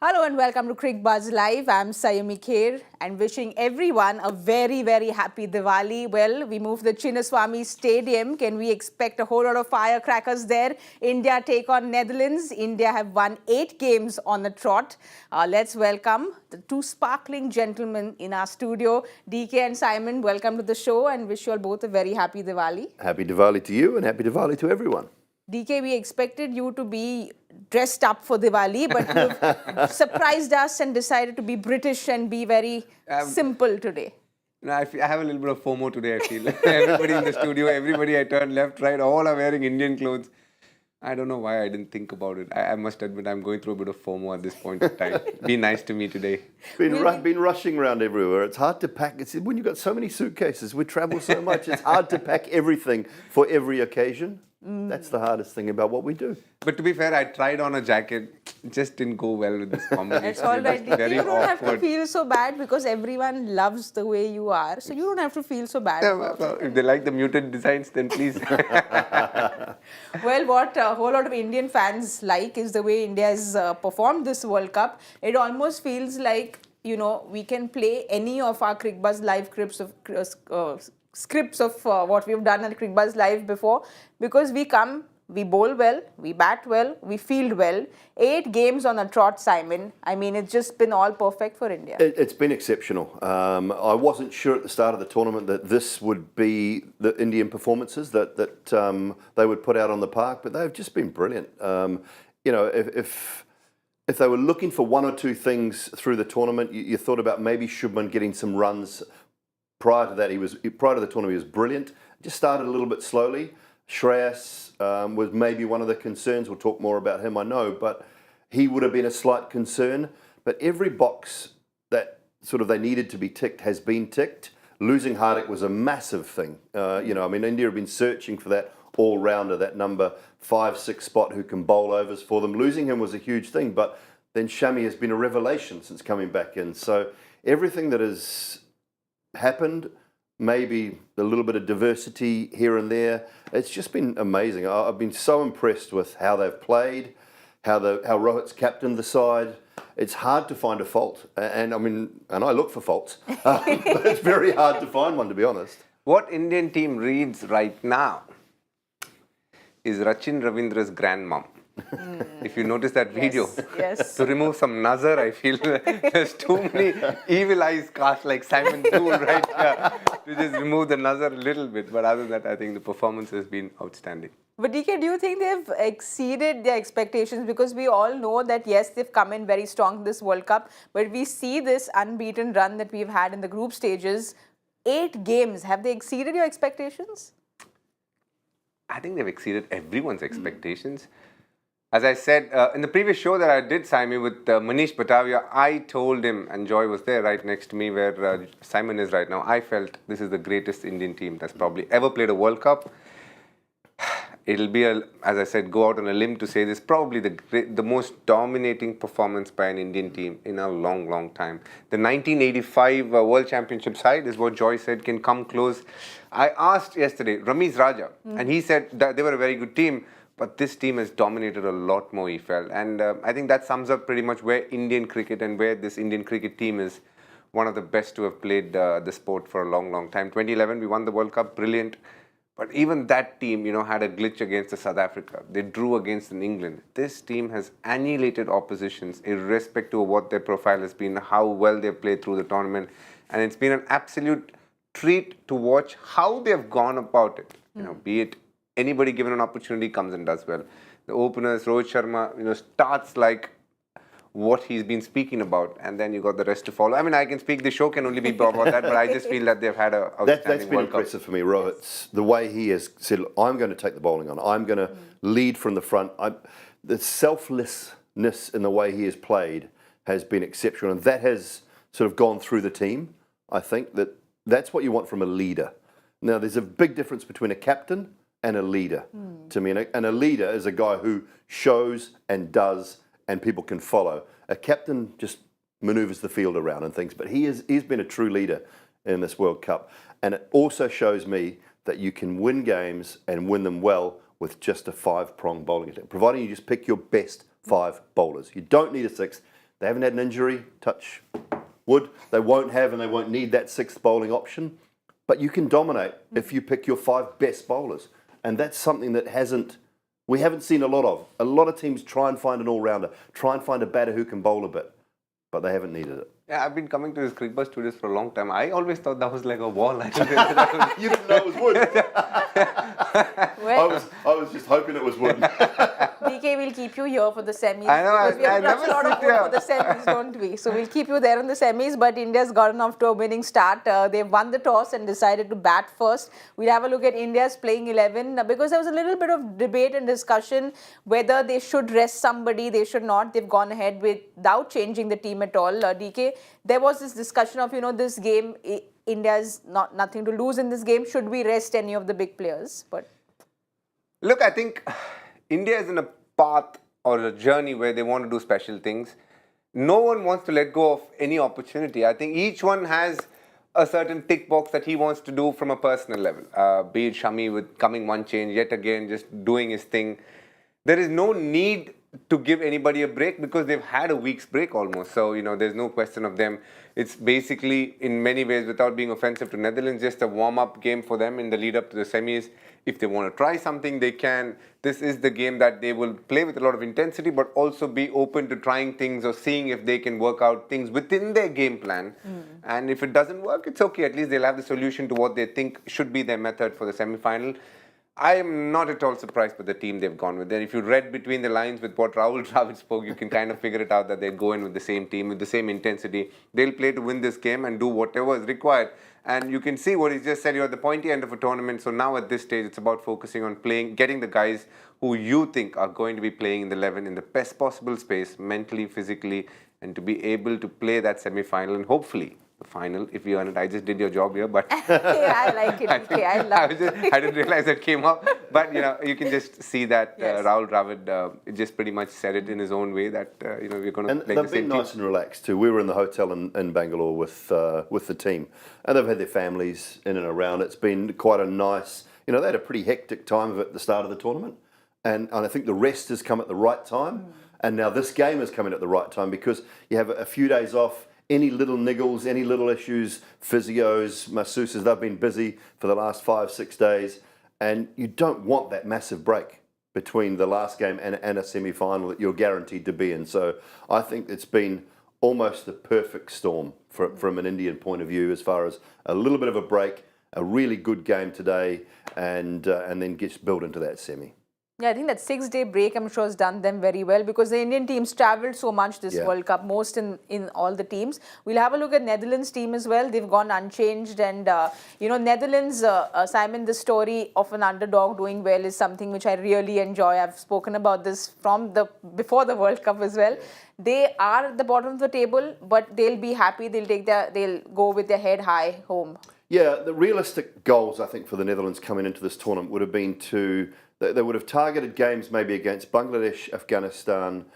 Hello and welcome to Cricbuzz Live. I'm Saiyami Kher and wishing everyone a very, very happy Diwali. Well, we moved the Chinnaswamy Stadium. Can we expect a whole lot of firecrackers there? India take on Netherlands. India have won 8 games on the trot. Let's welcome the two sparkling gentlemen in our studio, DK and Simon. Welcome to the show and wish you all both a very happy Diwali. Happy Diwali to you and happy Diwali to everyone. DK, we expected you to be dressed up for Diwali, but you've surprised us and decided to be British and be very simple today. No, I have a little bit of FOMO today, I feel. Everybody in the studio, everybody I turn left, right, all are wearing Indian clothes. I don't know why I didn't think about it. I must admit I'm going through a bit of FOMO at this point in time. Be nice to me today. Been rushing around everywhere. It's hard to pack. When you've got so many suitcases, we travel so much, it's hard to pack everything for every occasion. That's the hardest thing about what we do. But to be fair, I tried on a jacket. It just didn't go well with this combination. It's all right. Very You don't have to awkward. feel so bad because everyone loves the way you are. So you don't have to feel so bad. Well, if they like the muted designs, then please. Well, what a whole lot of Indian fans like is the way India has performed this World Cup. It almost feels like, you know, we can play any of our Cricbuzz live scripts of what we've done on Cricbuzz Live before, because we come, we bowl well, we bat well, we field well. 8 games on a trot, Simon. I mean, it's just been all perfect for India. It's been exceptional. I wasn't sure at the start of the tournament that this would be the Indian performances that they would put out on the park, but they've just been brilliant. You know, if they were looking for one or two things through the tournament, you thought about maybe Shubman getting some runs. Prior to that, prior to the tournament, he was brilliant. Just started a little bit slowly. Shreyas was maybe one of the concerns. We'll talk more about him, I know, but he would have been a slight concern. But every box that sort of they needed to be ticked has been ticked. Losing Hardik was a massive thing. You know, I mean, India have been searching for that all-rounder, that number 5, 6 spot who can bowl overs for them. Losing him was a huge thing, but then Shami has been a revelation since coming back in. So everything that has happened, maybe a little bit of diversity here and there. It's just been amazing. I've been so impressed with how they've played, how Rohit's captained the side. It's hard to find a fault, and I mean, and I look for faults, but it's very hard to find one, to be honest. What Indian team reads right now is Rachin Ravindra's grandmom. If you notice that video, Yes. to remove some nazar, I feel there's too many evil eyes cast like Simon Doull right here to just remove the nazar a little bit. But other than that, I think the performance has been outstanding. But DK, do you think they've exceeded their expectations? Because we all know that, yes, they've come in very strong this World Cup, but we see this unbeaten run that we've had in the group stages. 8 games, have they exceeded your expectations? I think they've exceeded everyone's expectations. As I said in the previous show that I did, Simon, with Manish Batavia, I told him, and Joy was there right next to me where Simon is right now, I felt this is the greatest Indian team that's probably ever played a World Cup. It'll be, as I said, go out on a limb to say this, probably the most dominating performance by an Indian team in a long, long time. The 1985 World Championship side is what Joy said can come close. I asked yesterday, Ramiz Raja, and he said that they were a very good team. But this team has dominated a lot more, he felt. And I think that sums up pretty much where Indian cricket and where this Indian cricket team is one of the best to have played the sport for a long, long time. 2011, we won the World Cup, brilliant. But even that team, you know, had a glitch against South Africa. They drew against England. This team has annihilated oppositions irrespective of what their profile has been, how well they've played through the tournament. And it's been an absolute treat to watch how they've gone about it. You know, be it anybody given an opportunity comes and does well. The openers, Rohit Sharma, you know, starts like what he's been speaking about, and then you got the rest to follow. I mean, I can speak, the show can only be about that, but I just feel that they've had a outstanding That's been World Cup. impressive for me, Rohit's the way he has said, I'm going to take the bowling on. I'm going to lead from the front. The selflessness in the way he has played has been exceptional, and that has sort of gone through the team. I think that's what you want from a leader. Now, there's a big difference between a captain and a leader to me. And a leader is a guy who shows and does and people can follow. A captain just maneuvers the field around and things, but he's been a true leader in this World Cup. And it also shows me that you can win games and win them well with just a 5-prong bowling attack, providing you just pick your best 5 bowlers. You don't need a 6th. They haven't had an injury, touch wood. They won't have and they won't need that sixth bowling option. But you can dominate if you pick your 5 best bowlers. And that's something that we haven't seen a lot of. A lot of teams try and find an all-rounder, try and find a batter who can bowl a bit, but they haven't needed it. Yeah, I've been coming to this Cricbuzz studios for a long time. I always thought that was like a wall. You didn't know it was wood. Well, I was just hoping it was wood. DK will keep you here for the semis. I know, Because we have I touched a lot never of sit wood here. for the semis, don't we? So we'll keep you there in the semis. But India's gotten off to a winning start. They've won the toss and decided to bat first. We'll have a look at India's playing 11 because there was a little bit of debate and discussion whether they should rest somebody, they should not. They've gone ahead without changing the team at all. DK, there was this discussion of, this game, India's nothing to lose in this game. Should we rest any of the big players? But Look, I think India is in a path or a journey where they want to do special things. No one wants to let go of any opportunity. I think each one has a certain tick box that he wants to do from a personal level. Be it Shami with coming one change, yet again just doing his thing. There is no need to give anybody a break because they've had a week's break almost. So, there's no question of them. It's basically, in many ways, without being offensive to Netherlands, just a warm-up game for them in the lead-up to the semis. If they want to try something, they can. This is the game that they will play with a lot of intensity, but also be open to trying things or seeing if they can work out things within their game plan. And if it doesn't work, it's okay. At least they'll have the solution to what they think should be their method for the semi-final. I am not at all surprised with the team they've gone with. And if you read between the lines with what Rahul Dravid spoke, you can kind of figure it out that they'll go in with the same team, with the same intensity. They'll play to win this game and do whatever is required. And you can see what he just said, you're at the pointy end of a tournament. So now at this stage, it's about focusing on playing, getting the guys who you think are going to be playing in the 11 in the best possible space, mentally, physically, and to be able to play that semi-final and hopefully the final, if you earn it. I just did your job here, but I like it. Okay, I love it. I didn't realize that came up. But, you can just see that Yes. Rahul Dravid just pretty much said it in his own way that, we're going to And play the they've same been team. nice and relaxed too. We were in the hotel in Bangalore with the team, and they've had their families in and around. It's been quite a nice, they had a pretty hectic time of it at the start of the tournament, and I think the rest has come at the right time, and now this game is coming at the right time because you have a few days off. Any little niggles, any little issues, physios, masseuses, they've been busy for the last 5-6 days, and you don't want that massive break between the last game and a semi-final that you're guaranteed to be in. So I think it's been almost the perfect storm from an Indian point of view as far as a little bit of a break, a really good game today, and then gets built into that semi. Yeah, I think that 6-day break, I'm sure, has done them very well because the Indian teams travelled so much this World Cup, most in all the teams. We'll have a look at Netherlands team as well. They've gone unchanged and, Netherlands, Simon, the story of an underdog doing well is something which I really enjoy. I've spoken about this before the World Cup as well. They are at the bottom of the table, but they'll be happy. They'll go with their head high home. Yeah, the realistic goals, I think, for the Netherlands coming into this tournament would have been they would have targeted games maybe against Bangladesh, Afghanistan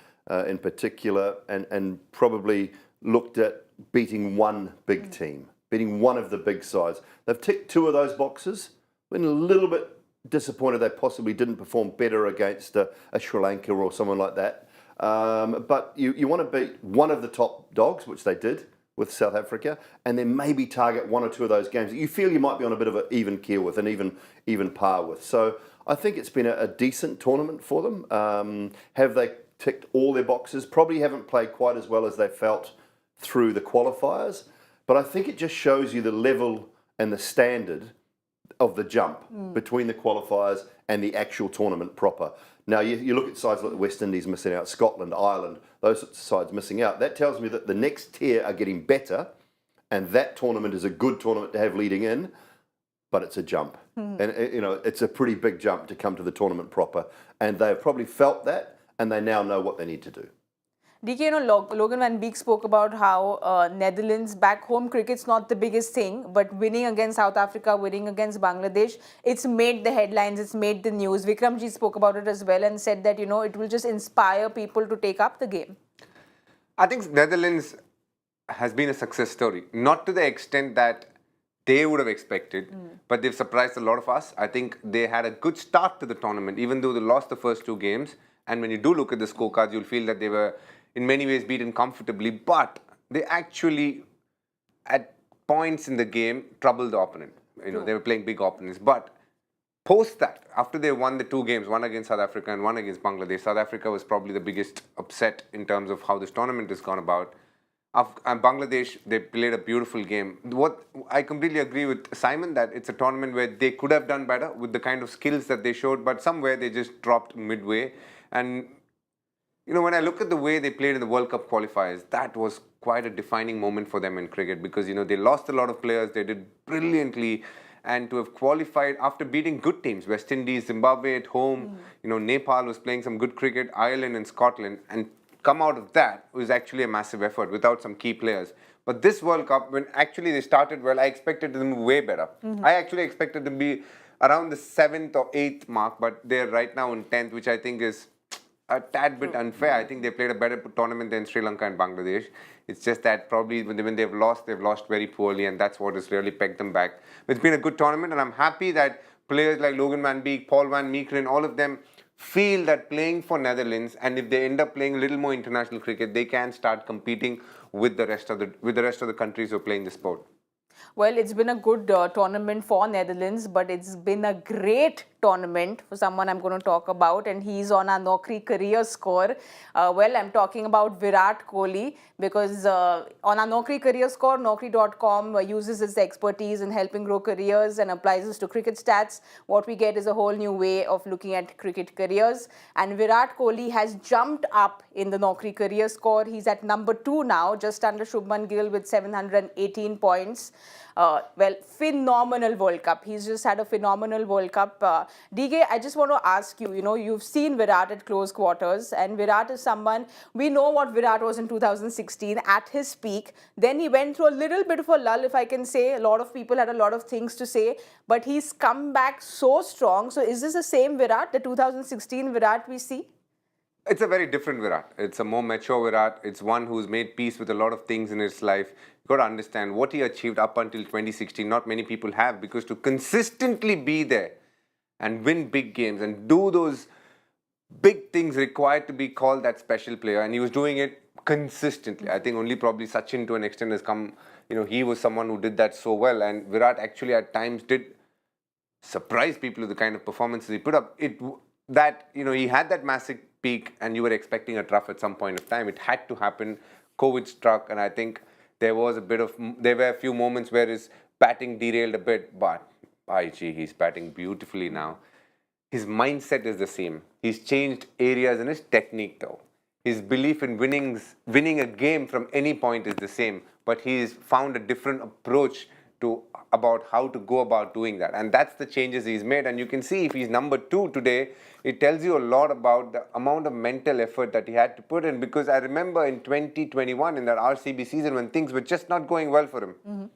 in particular, and probably looked at beating one big team, beating one of the big sides. They've ticked 2 of those boxes. Been a little bit disappointed they possibly didn't perform better against a Sri Lanka or someone like that. But you want to beat one of the top dogs, which they did with South Africa, and then maybe target 1 or 2 of those games that you feel you might be on a bit of an even keel with, and even par with. So I think it's been a decent tournament for them. Have they ticked all their boxes? Probably haven't played quite as well as they felt through the qualifiers, but I think it just shows you the level and the standard of the jump between the qualifiers and the actual tournament proper. Now, you look at sides like the West Indies missing out, Scotland, Ireland, those sorts of sides missing out. That tells me that the next tier are getting better, and that tournament is a good tournament to have leading in, but it's a jump. And, it's a pretty big jump to come to the tournament proper. And they've probably felt that, and they now know what they need to do. DK, Logan Van Beek spoke about how Netherlands back home cricket's not the biggest thing, but winning against South Africa, winning against Bangladesh, it's made the headlines, it's made the news. Vikramji spoke about it as well and said that, it will just inspire people to take up the game. I think Netherlands has been a success story, not to the extent that they would have expected, but they've surprised a lot of us. I think they had a good start to the tournament, even though they lost the first 2 games. And when you do look at the scorecards, you'll feel that they were in many ways beaten comfortably, but they actually, at points in the game, troubled the opponent. They were playing big opponents. But post that, after they won the 2 games, one against South Africa and one against Bangladesh, South Africa was probably the biggest upset in terms of how this tournament has gone about. And Bangladesh, they played a beautiful game. What I completely agree with Simon, that it's a tournament where they could have done better with the kind of skills that they showed, but somewhere they just dropped midway. And when I look at the way they played in the World Cup qualifiers, that was quite a defining moment for them in cricket, because they lost a lot of players, they did brilliantly, and to have qualified after beating good teams, West Indies, Zimbabwe at home, Nepal was playing some good cricket, Ireland and Scotland, and come out of that was actually a massive effort without some key players. But this World Cup, when actually they started well, I expected them to be way better. I actually expected them to be around the 7th or 8th mark, but they're right now in 10th, which I think is a tad bit unfair. I think they played a better tournament than Sri Lanka and Bangladesh. It's just that probably when they've lost very poorly, and that's what has really pegged them back. But it's been a good tournament, and I'm happy that players like Logan Van Beek, Paul Van Meekeren, all of them feel that playing for Netherlands, and if they end up playing a little more international cricket, they can start competing with the rest of the countries who are playing the sport. Well, it's been a good tournament for Netherlands, but it's been a great tournament for someone I'm going to talk about, and he's on our Naukri career score. Well, I'm talking about Virat Kohli, because on our Naukri career score, Naukri.com uses its expertise in helping grow careers and applies this to cricket stats. What we get is a whole new way of looking at cricket careers, and Virat Kohli has jumped up in the Naukri career score. He's at number 2 now, just under Shubman Gill with 718 points. Well, phenomenal World Cup. He's just had a phenomenal World Cup. DK, I just want to ask you, you've seen Virat at close quarters, and Virat is someone, we know what Virat was in 2016 at his peak. Then he went through a little bit of a lull, if I can say. A lot of people had a lot of things to say, but he's come back so strong. So is this the same Virat, the 2016 Virat we see? It's a very different Virat. It's a more mature Virat. It's one who's made peace with a lot of things in his life. You've got to understand what he achieved up until 2016. Not many people have, because to consistently be there and win big games and do those big things required to be called that special player. And he was doing it consistently. I think only probably Sachin to an extent has come, he was someone who did that so well. And Virat actually at times did surprise people with the kind of performances he put up. He had that massive peak, and you were expecting a trough at some point of time. It had to happen. COVID struck, and I think there were a few moments where his batting derailed a bit, but he's batting beautifully now. His mindset is the same. He's changed areas in his technique though. His belief in winning a game from any point is the same, but he's found a different approach about how to go about doing that. And that's the changes he's made. And you can see if he's number 2 today, it tells you a lot about the amount of mental effort that he had to put in. Because I remember in 2021, in that RCB season, when things were just not going well for him.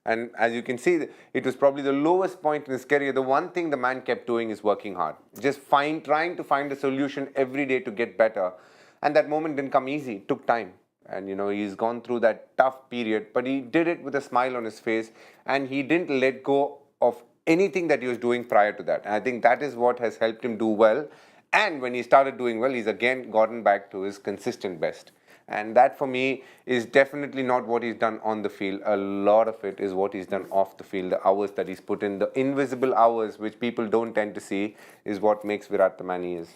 And as you can see, it was probably the lowest point in his career. The one thing the man kept doing is working hard. Just trying to find a solution every day to get better. And that moment didn't come easy. It took time. And he's gone through that tough period, but he did it with a smile on his face, and he didn't let go of anything that he was doing prior to that. And I think that is what has helped him do well. And when he started doing well, he's again gotten back to his consistent best. And that for me is definitely not what he's done on the field. A lot of it is what he's done off the field. The hours that he's put in, the invisible hours which people don't tend to see, is what makes Virat the man he is.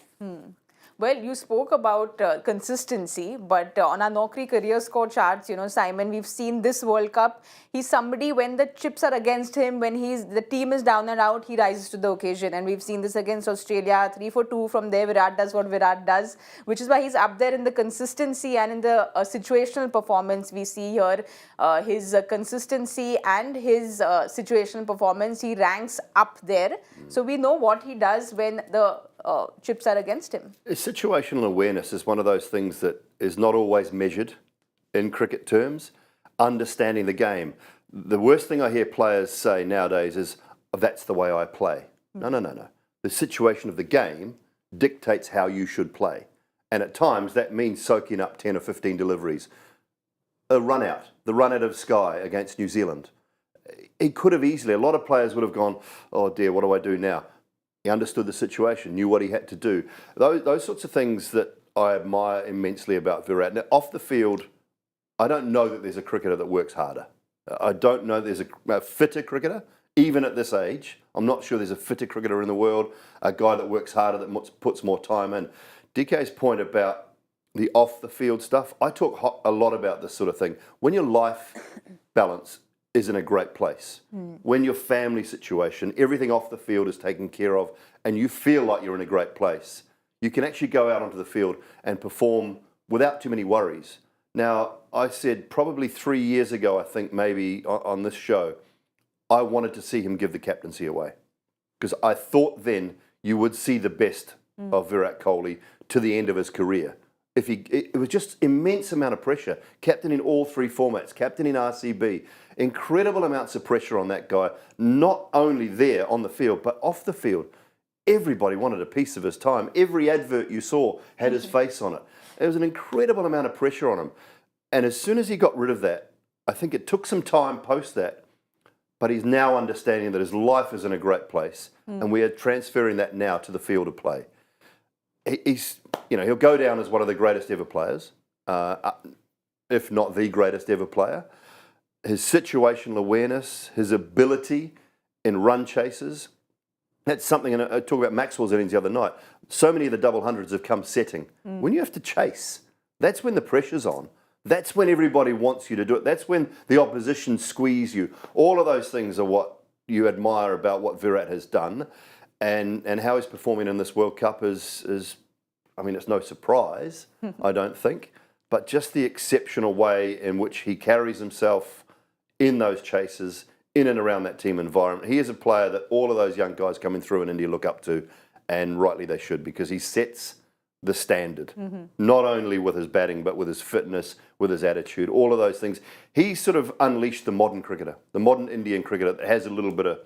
Well, you spoke about consistency, but on our Naukri career score charts, Simon, we've seen this World Cup. He's somebody, when the chips are against him, when the team is down and out, he rises to the occasion. And we've seen this against Australia, 3 for 2. From there, Virat does what Virat does, which is why he's up there in the consistency and in the situational performance we see here. His consistency and his situational performance, he ranks up there. So we know what he does when the chips are against him. Situational awareness is one of those things that is not always measured in cricket terms. Understanding the game. The worst thing I hear players say nowadays is, that's the way I play. No. The situation of the game dictates how you should play. And at times that means soaking up 10 or 15 deliveries. The run out of Sky against New Zealand. It could have easily, a lot of players would have gone, oh dear, what do I do now? He understood the situation, knew what he had to do. Those sorts of things that I admire immensely about Virat. Now, off the field, I don't know that there's a cricketer that works harder. I don't know there's a fitter cricketer, even at this age. I'm not sure there's a fitter cricketer in the world, a guy that works harder, that puts more time in. DK's point about the off-the-field stuff, I talk a lot about this sort of thing. When your life balance is in a great place, when your family situation, everything off the field is taken care of, and you feel like you're in a great place, you can actually go out onto the field and perform without too many worries. Now, I said probably 3 years ago, I think maybe on this show, I wanted to see him give the captaincy away, because I thought then you would see the best of Virat Kohli to the end of his career. It was just immense amount of pressure. Captain in all three formats, captain in RCB, incredible amounts of pressure on that guy, not only there on the field, but off the field. Everybody wanted a piece of his time. Every advert you saw had his face on it. There was an incredible amount of pressure on him. And as soon as he got rid of that, I think it took some time post that, but he's now understanding that his life is in a great place, and we are transferring that now to the field of play. He'll go down as one of the greatest ever players, if not the greatest ever player. His situational awareness, his ability in run chases, that's something, and I talked about Maxwell's innings the other night. So many of the double hundreds have come setting. When you have to chase, that's when the pressure's on. That's when everybody wants you to do it. That's when the opposition squeeze you. All of those things are what you admire about what Virat has done. And how he's performing in this World Cup is I mean, it's no surprise, I don't think, but just the exceptional way in which he carries himself in those chases, in and around that team environment. He is a player that all of those young guys coming through in India look up to, and rightly they should, because he sets the standard, not only with his batting, but with his fitness, with his attitude, all of those things. He sort of unleashed the modern cricketer, the modern Indian cricketer that has a little bit of,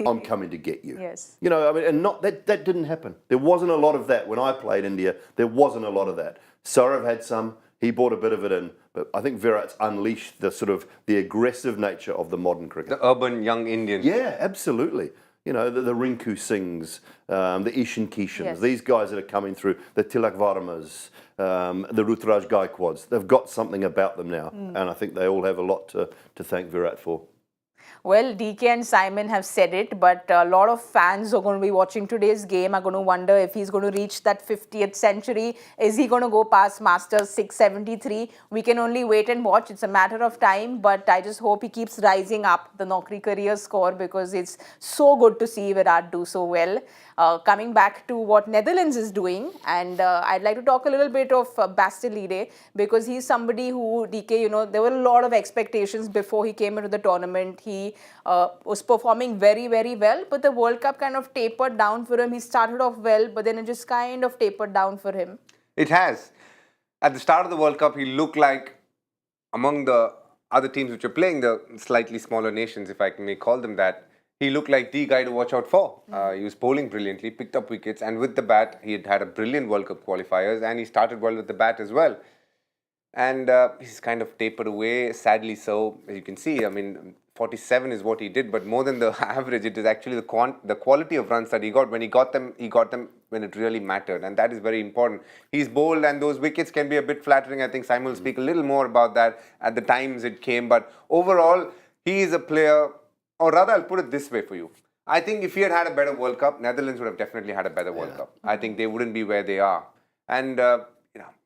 I'm coming to get you. Yes. You know, I mean, and not that didn't happen. There wasn't a lot of that when I played India. There wasn't a lot of that. Saurav had some. He brought a bit of it in, but I think Virat's unleashed the sort of the aggressive nature of the modern cricket. The urban young Indian. Yeah, absolutely. You know, the Rinku Singhs, the Ishan Kishans, these guys that are coming through, the Tilak Varmas, the Rutraj Gaikwads, they've got something about them now, and I think they all have a lot to thank Virat for. Well, DK and Simon have said it, but a lot of fans who are going to be watching today's game are going to wonder if he's going to reach that 50th century. Is he going to go past Masters 673? We can only wait and watch. It's a matter of time, but I just hope he keeps rising up the Naukri career score, because it's so good to see Virat do so well. Coming back to what Netherlands is doing, and I'd like to talk a little bit of Bastille, because he's somebody who, DK, you know, there were a lot of expectations before he came into the tournament. He was performing very, very well, but the World Cup kind of tapered down for him. He started off well, but then it just kind of tapered down for him. It has. At the start of the World Cup, he looked like, among the other teams which are playing, the slightly smaller nations, if I may call them that, he looked like the guy to watch out for. He was bowling brilliantly, picked up wickets, and with the bat, he had a brilliant World Cup qualifiers, and he started well with the bat as well. And he's kind of tapered away, sadly so. As you can see, I mean, 47 is what he did, but more than the average, it is actually the quality of runs that he got. When he got them when it really mattered, and that is very important. He's bowled, and those wickets can be a bit flattering. I think Simon will speak a little more about that at the times it came, but overall, he is a player, or rather, I'll put it this way for you. I think if he had had a better World Cup, Netherlands would have definitely had a better World Cup. I think they wouldn't be where they are. And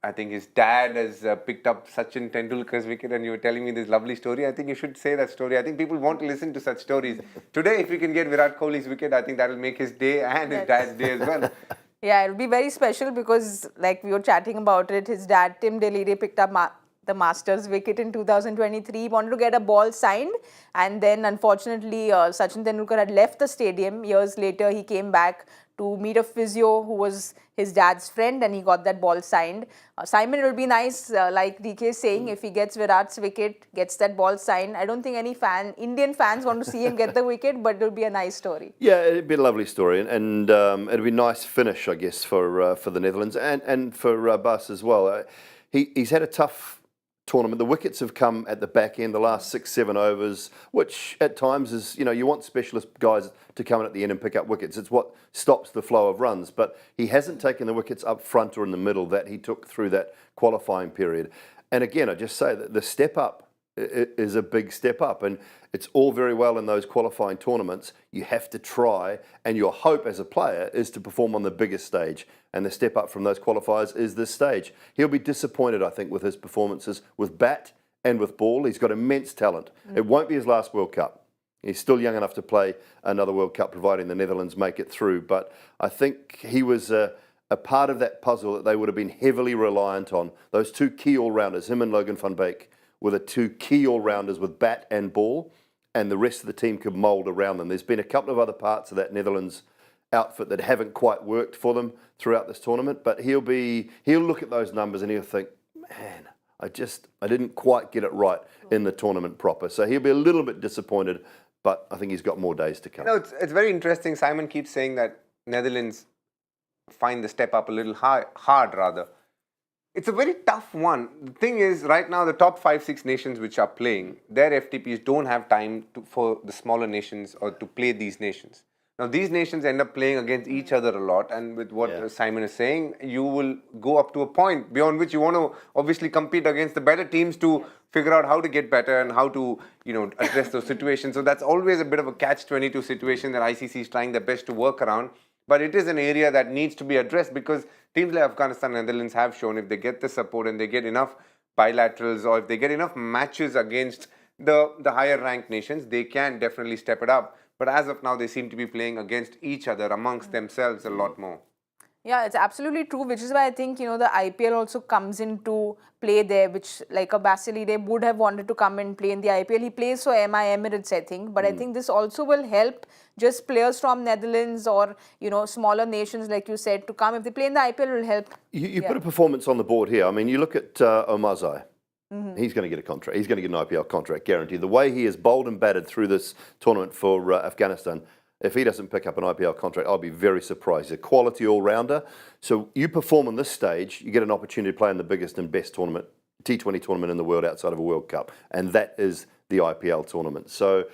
I think his dad has picked up Sachin Tendulkar's wicket, and you were telling me this lovely story. I think you should say that story. I think people want to listen to such stories. Today, if we can get Virat Kohli's wicket, I think that will make his day and his dad's day as well. Yeah, it will be very special, because like we were chatting about it, his dad, Tim Delire, picked up the Masters wicket in 2023. He wanted to get a ball signed, and then unfortunately Sachin Tendulkar had left the stadium. Years later, he came back to meet a physio who was his dad's friend, and he got that ball signed. Simon, it will be nice, like DK is saying, if he gets Virat's wicket, gets that ball signed. I don't think any Indian fans want to see him get the wicket, but it will be a nice story. Yeah, it'd be a lovely story, and it'd be a nice finish, I guess, for the Netherlands and for Bas as well. He's had a tough tournament. The wickets have come at the back end, the last 6-7 overs, which at times is, you want specialist guys to come in at the end and pick up wickets. It's what stops the flow of runs. But he hasn't taken the wickets up front or in the middle that he took through that qualifying period. And again, I just say that the step up is a big step up, and it's all very well in those qualifying tournaments. You have to try, and your hope as a player is to perform on the biggest stage, and the step up from those qualifiers is this stage. He'll be disappointed, I think, with his performances with bat and with ball. He's got immense talent. It won't be his last World Cup. He's still young enough to play another World Cup, providing the Netherlands make it through. But I think he was a part of that puzzle that they would have been heavily reliant on. Those two key all-rounders, him and Logan van Beek, were the two key all-rounders with bat and ball, and the rest of the team could mould around them. There's been a couple of other parts of that Netherlands outfit that haven't quite worked for them throughout this tournament, but he'll look at those numbers and he'll think, man, I didn't quite get it right in the tournament proper. So he'll be a little bit disappointed, but I think he's got more days to come. It's very interesting. Simon keeps saying that Netherlands find the step up a little hard rather. It's a very tough one. The thing is, right now, the top 5-6 nations which are playing, their FTPs don't have time for the smaller nations or to play these nations. Now, these nations end up playing against each other a lot, and with what Simon is saying, you will go up to a point beyond which you want to obviously compete against the better teams to figure out how to get better and how to, address those situations. So that's always a bit of a catch-22 situation that ICC is trying their best to work around. But it is an area that needs to be addressed because teams like Afghanistan and Netherlands have shown if they get the support and they get enough bilaterals or if they get enough matches against the higher ranked nations, they can definitely step it up. But as of now, they seem to be playing against each other, amongst themselves a lot more. Yeah, it's absolutely true, which is why I think, the IPL also comes into play there, which like a Basilide would have wanted to come and play in the IPL. He plays for MI Emirates, I think. But I think this also will help just players from Netherlands or, smaller nations, like you said, to come. If they play in the IPL, it will help. You put a performance on the board here. I mean, you look at Omazai. He's going to get a contract. He's going to get an IPL contract guaranteed. The way he has bowled and batted through this tournament for Afghanistan, if he doesn't pick up an IPL contract, I'll be very surprised. He's a quality all-rounder. So you perform on this stage, you get an opportunity to play in the biggest and best tournament, T20 tournament in the world outside of a World Cup. And that is the IPL tournament. So,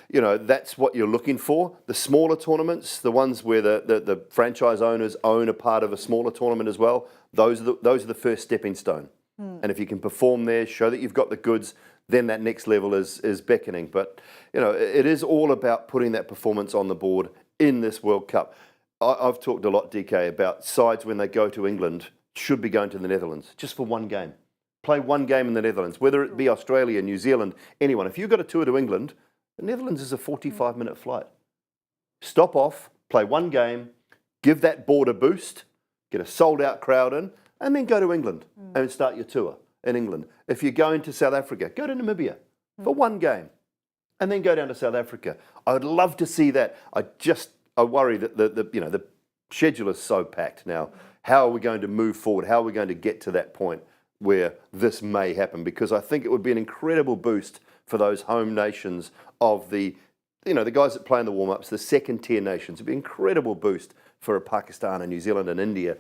that's what you're looking for. The smaller tournaments, the ones where the franchise owners own a part of a smaller tournament as well, those are the first stepping stone. And if you can perform there, show that you've got the goods, then that next level is beckoning. But, it is all about putting that performance on the board in this World Cup. I've talked a lot, DK, about sides when they go to England should be going to the Netherlands just for one game. Play one game in the Netherlands, whether it be Australia, New Zealand, anyone. If you've got a tour to England, the Netherlands is a 45-minute flight. Stop off, play one game, give that board a boost, get a sold-out crowd in, and then go to England and start your tour in England. If you're going to South Africa, go to Namibia for one game and then go down to South Africa. I would love to see that. I worry that the schedule is so packed now. How are we going to move forward? How are we going to get to that point where this may happen? Because I think it would be an incredible boost for those home nations of the guys that play in the warm-ups, the second-tier nations. It would be an incredible boost for Pakistan and New Zealand and India,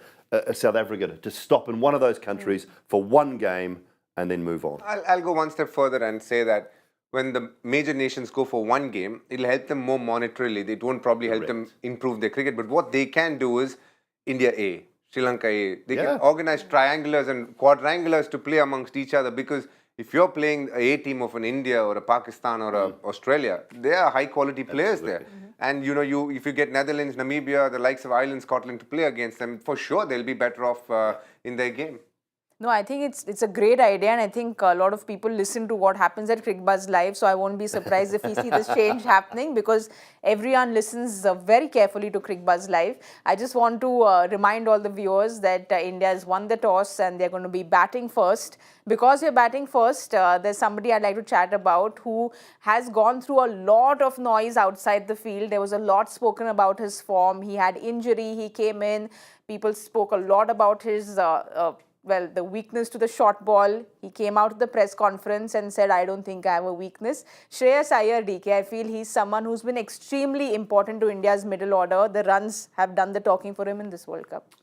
South Africa, to stop in one of those countries for one game and then move on. I'll go one step further and say that when the major nations go for one game, it'll help them more monetarily. It won't probably help them improve their cricket. But what they can do is India A, Sri Lanka A. They can organize triangulars and quadrangulars to play amongst each other, because if you're playing a A team of an India or a Pakistan or a Australia, they are high quality players there. And if you get Netherlands, Namibia, the likes of Ireland, Scotland to play against them, for sure they'll be better off in their game. No, I think it's a great idea, and I think a lot of people listen to what happens at Cricbuzz Live, so I won't be surprised if we see this change happening, because everyone listens very carefully to Cricbuzz Live. I just want to remind all the viewers that India has won the toss and they're going to be batting first. Because we're batting first, there's somebody I'd like to chat about who has gone through a lot of noise outside the field. There was a lot spoken about his form. He had injury, he came in, people spoke a lot about his the weakness to the short ball. He came out at the press conference and said, I don't think I have a weakness. Shreyas Iyer, DK, I feel he's someone who's been extremely important to India's middle order. The runs have done the talking for him in this World Cup.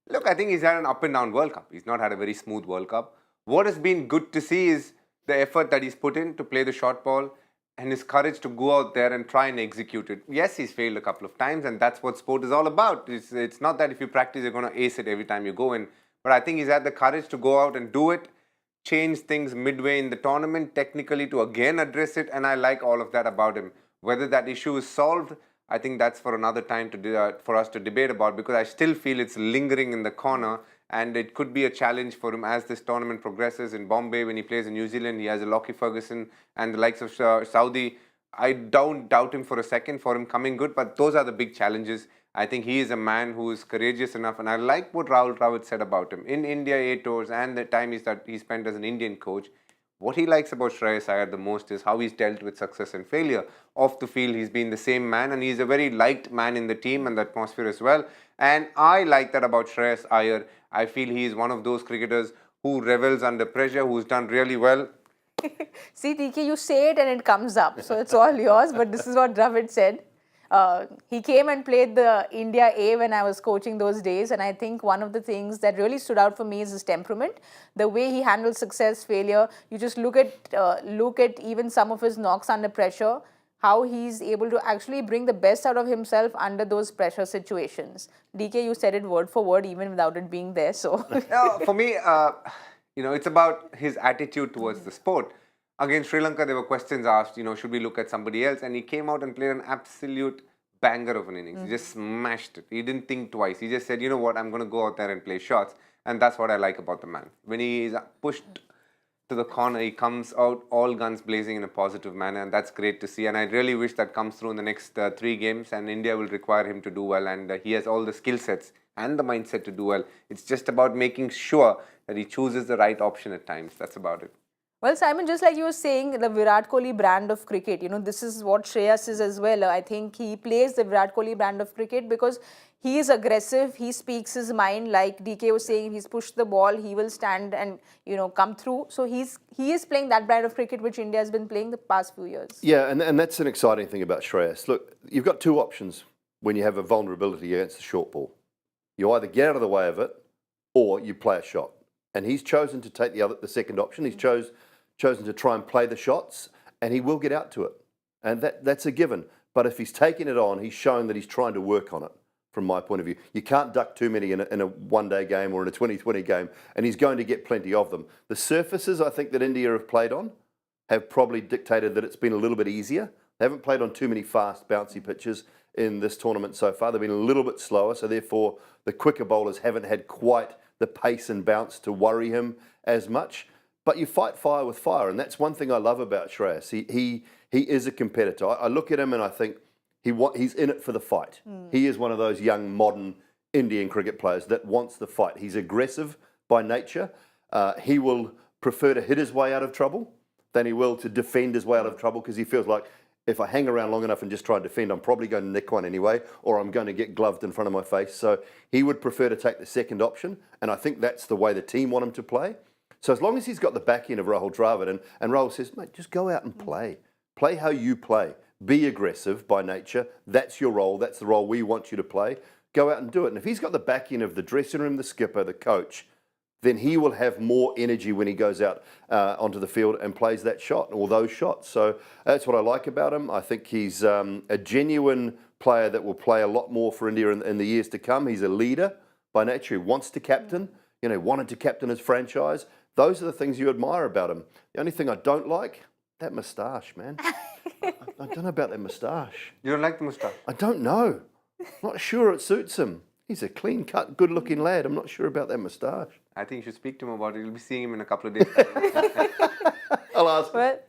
Look, I think he's had an up and down World Cup. He's not had a very smooth World Cup. What has been good to see is the effort that he's put in to play the short ball and his courage to go out there and try and execute it. Yes, he's failed a couple of times, and that's what sport is all about. It's not that if you practice, you're going to ace it every time you go in. But I think he's had the courage to go out and do it, change things midway in the tournament technically to again address it, and I like all of that about him. Whether that issue is solved, I think that's for another time for us to debate about, because I still feel it's lingering in the corner, and it could be a challenge for him as this tournament progresses. In Bombay, when he plays in New Zealand, he has a Lockie Ferguson and the likes of Saudi. I don't doubt him for a second for him coming good, but those are the big challenges. I think he is a man who is courageous enough, and I like what Rahul Dravid said about him. In India 8 tours and the time he spent as an Indian coach, what he likes about Shreyas Iyer the most is how he's dealt with success and failure. Off the field, he's been the same man, and he's a very liked man in the team and the atmosphere as well. And I like that about Shreyas Iyer. I feel he is one of those cricketers who revels under pressure, who's done really well. See, TK, you say it and it comes up. So it's all yours, but this is what Dravid said. He came and played the India A when I was coaching those days, and I think one of the things that really stood out for me is his temperament, the way he handles success, failure. You just look at even some of his knocks under pressure, how he's able to actually bring the best out of himself under those pressure situations. DK, you said it word for word, even without it being there. So for me, it's about his attitude towards the sport. Against Sri Lanka, there were questions asked, should we look at somebody else? And he came out and played an absolute banger of an innings. He just smashed it. He didn't think twice. He just said, you know what, I'm going to go out there and play shots. And that's what I like about the man. When he is pushed to the corner, he comes out all guns blazing in a positive manner. And that's great to see. And I really wish that comes through in the next 3 games. And India will require him to do well. And he has all the skill sets and the mindset to do well. It's just about making sure that he chooses the right option at times. That's about it. Well, Simon, just like you were saying, the Virat Kohli brand of cricket, this is what Shreyas is as well. I think he plays the Virat Kohli brand of cricket because he is aggressive. He speaks his mind. Like DK was saying, he's pushed the ball, he will stand and, come through. So he is playing that brand of cricket which India has been playing the past few years. Yeah, and that's an exciting thing about Shreyas. Look, you've got 2 options when you have a vulnerability against the short ball. You either get out of the way of it or you play a shot. And he's chosen to take the second option. He's chosen to try and play the shots, and he will get out to it. And that's a given. But if he's taking it on, he's shown that he's trying to work on it, from my point of view. You can't duck too many in a one-day game or in a 2020 game, and he's going to get plenty of them. The surfaces I think that India have played on have probably dictated that it's been a little bit easier. They haven't played on too many fast, bouncy pitches in this tournament so far. They've been a little bit slower, so therefore the quicker bowlers haven't had quite the pace and bounce to worry him as much. But you fight fire with fire, and that's one thing I love about Shreyas. He is a competitor. I look at him and I think he's in it for the fight. He is one of those young, modern Indian cricket players that wants the fight. He's aggressive by nature. He will prefer to hit his way out of trouble than he will to defend his way out of trouble, because he feels like if I hang around long enough and just try and defend, I'm probably going to nick one anyway, or I'm going to get gloved in front of my face. So he would prefer to take the second option, and I think that's the way the team want him to play. So as long as he's got the back end of Rahul Dravid, and Rahul says, mate, just go out and play. Play how you play. Be aggressive by nature. That's your role. That's the role we want you to play. Go out and do it. And if he's got the back end of the dressing room, the skipper, the coach, then he will have more energy when he goes out onto the field and plays that shot or those shots. So that's what I like about him. I think he's a genuine player that will play a lot more for India in the years to come. He's a leader by nature. He wants to captain, wanted to captain his franchise. Those are the things you admire about him. The only thing I don't like, that moustache, man. I don't know about that moustache. You don't like the moustache? I don't know. Not sure it suits him. He's a clean-cut, good-looking lad. I'm not sure about that moustache. I think you should speak to him about it. You'll be seeing him in a couple of days. I'll ask him. Well,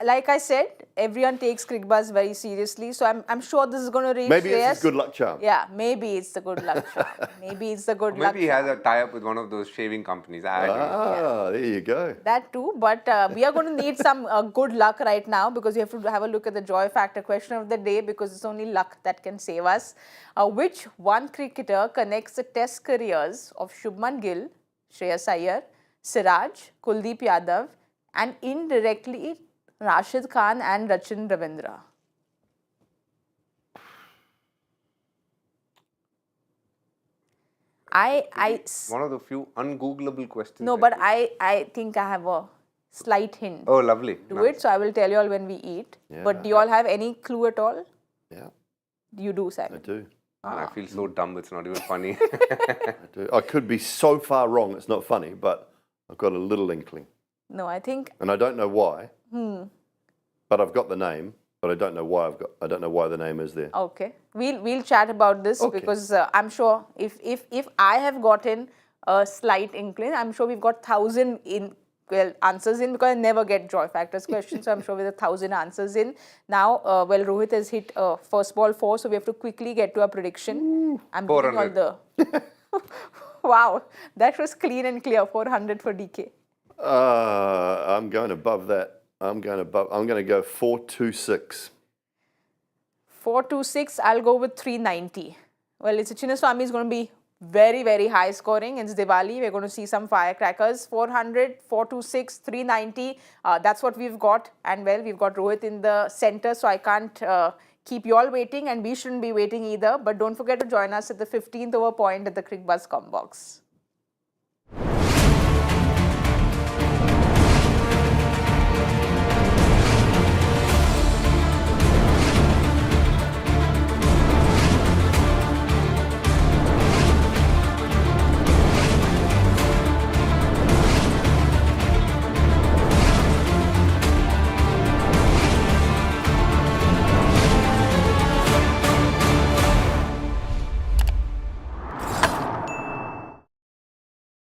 like I said, everyone takes Cricbuzz very seriously. So I'm sure this is going to reach Maybe Shreyas. it's his good luck charm. Yeah, maybe it's the good luck charm. Maybe it's the good luck Maybe he has a tie-up with one of those shaving companies. I don't know. There you go. That too, but we are going to need some good luck right now, because we have to have a look at the joy factor question of the day, because it's only luck that can save us. Which one cricketer connects the test careers of Shubman Gill, Shreyas Iyer, Siraj, Kuldeep Yadav, and indirectly Rashid Khan and Rachin Ravindra? One of the few ungoogleable questions. No, but I think I have a slight hint Oh, lovely. to it, so I will tell you all when we eat. But do you all have any clue at all? Yeah, You do, I Simon. do. And I feel so dumb, it's not even funny. I do. I could be so far wrong, it's not funny, but I've got a little inkling. No, I think And I don't know why. But I've got the name, but I don't know why I don't know why the name is there. okay. We'll chat about this Okay. because I'm sure if I have gotten a slight inkling, I'm sure we've got 1,000 answers in because I never get Joy Factors questions, so I'm sure with 1,000 answers in. Now, Rohit has hit first ball 4, so we have to quickly get to our prediction. I'm giving all the. Wow, that was clean and clear. 400 for DK. I'm going above that. I'm going to go 426. 426, I'll go with 390. Well, it's a Chinnaswamy is going to be very, very high scoring. It's Diwali. We're going to see some firecrackers. 400, 426, 390. That's what we've got. And well, we've got Rohit in the center, so I can't keep you all waiting, and we shouldn't be waiting either. But don't forget to join us at the 15th over point at the Cricbuzz com box.